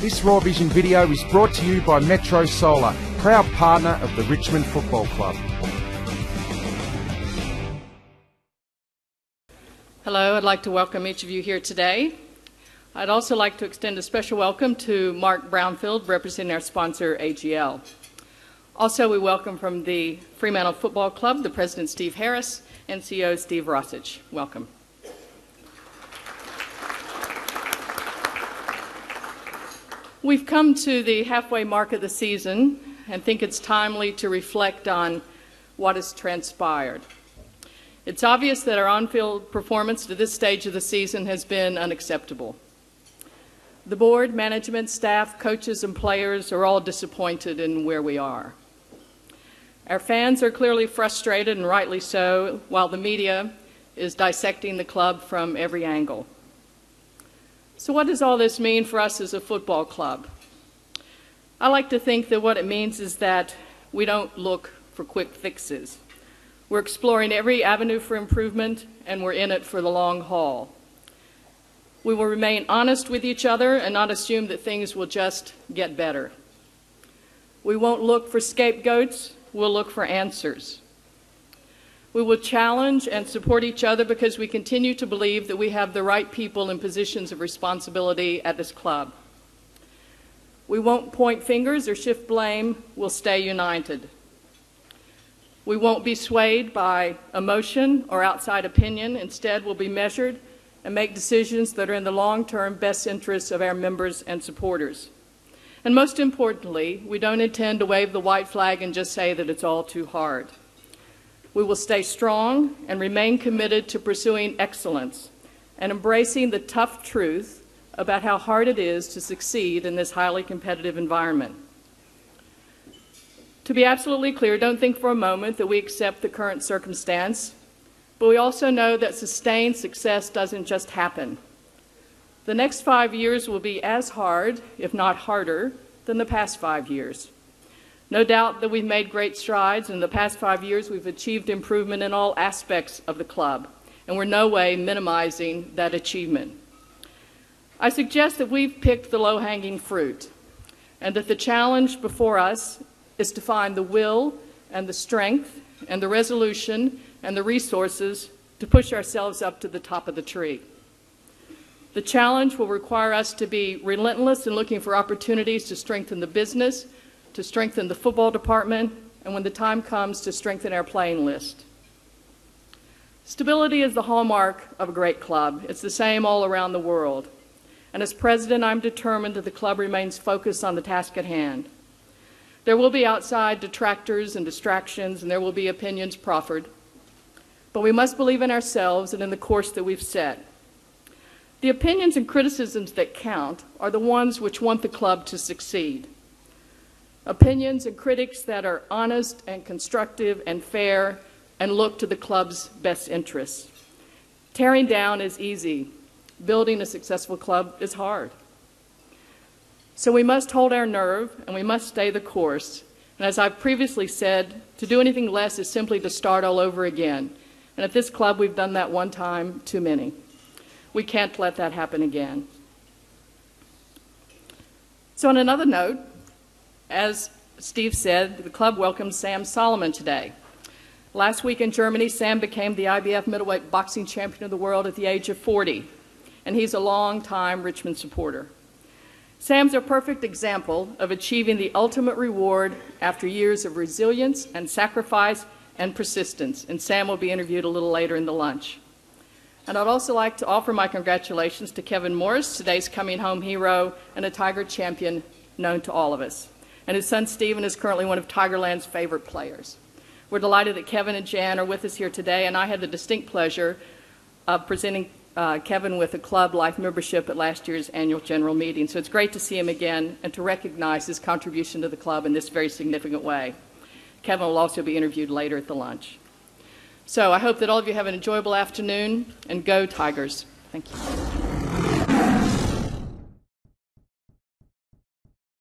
This Raw Vision video is brought to you by Metro Solar, proud partner of the Richmond Football Club. Hello, I'd like to welcome each of you here today. I'd also like to extend a special welcome to Mark Brownfield, representing our sponsor, AGL. Also, we welcome from the Fremantle Football Club, the President, Steve Harris, and CEO, Steve Rossich. Welcome. We've come to the halfway mark of the season and think it's timely to reflect on what has transpired. It's obvious that our on-field performance to this stage of the season has been unacceptable. The board, management, staff, coaches, and players are all disappointed in where we are. Our fans are clearly frustrated, and rightly so, while the media is dissecting the club from every angle. So what does all this mean for us as a football club? I like to think that what it means is that we don't look for quick fixes. We're exploring every avenue for improvement, and we're in it for the long haul. We will remain honest with each other and not assume that things will just get better. We won't look for scapegoats, we'll look for answers. We will challenge and support each other because we continue to believe that we have the right people in positions of responsibility at this club. We won't point fingers or shift blame, we'll stay united. We won't be swayed by emotion or outside opinion. Instead, we'll be measured and make decisions that are in the long-term best interests of our members and supporters. And most importantly, we don't intend to wave the white flag and just say that it's all too hard. We will stay strong and remain committed to pursuing excellence and embracing the tough truth about how hard it is to succeed in this highly competitive environment. To be absolutely clear, don't think for a moment that we accept the current circumstance, but we also know that sustained success doesn't just happen. The next 5 years will be as hard, if not harder, than the past 5 years. No doubt that we've made great strides. In the past 5 years, we've achieved improvement in all aspects of the club, and we're in no way minimizing that achievement. I suggest that we've picked the low-hanging fruit, and that the challenge before us is to find the will and the strength and the resolution and the resources to push ourselves up to the top of the tree. The challenge will require us to be relentless in looking for opportunities to strengthen the business, to strengthen the football department, and when the time comes, to strengthen our playing list. Stability is the hallmark of a great club. It's the same all around the world. And as president, I'm determined that the club remains focused on the task at hand. There will be outside detractors and distractions, and there will be opinions proffered. But we must believe in ourselves and in the course that we've set. The opinions and criticisms that count are the ones which want the club to succeed. Opinions and critics that are honest and constructive and fair and look to the club's best interests. Tearing down is easy. Building a successful club is hard. So we must hold our nerve and we must stay the course. And as I've previously said, to do anything less is simply to start all over again. And at this club, we've done that one time too many. We can't let that happen again. So on another note, as Steve said, the club welcomes Sam Solomon today. Last week in Germany, Sam became the IBF middleweight boxing champion of the world at the age of 40, and he's a long-time Richmond supporter. Sam's a perfect example of achieving the ultimate reward after years of resilience and sacrifice and persistence, and Sam will be interviewed a little later in the lunch. And I'd also like to offer my congratulations to Kevin Morris, today's coming home hero and a Tiger champion known to all of us. And his son Stephen is currently one of Tigerland's favorite players. We're delighted that Kevin and Jan are with us here today, and I had the distinct pleasure of presenting Kevin with a Club Life membership at last year's annual general meeting. So it's great to see him again and to recognize his contribution to the club in this very significant way. Kevin will also be interviewed later at the lunch. So I hope that all of you have an enjoyable afternoon, and go Tigers. Thank you.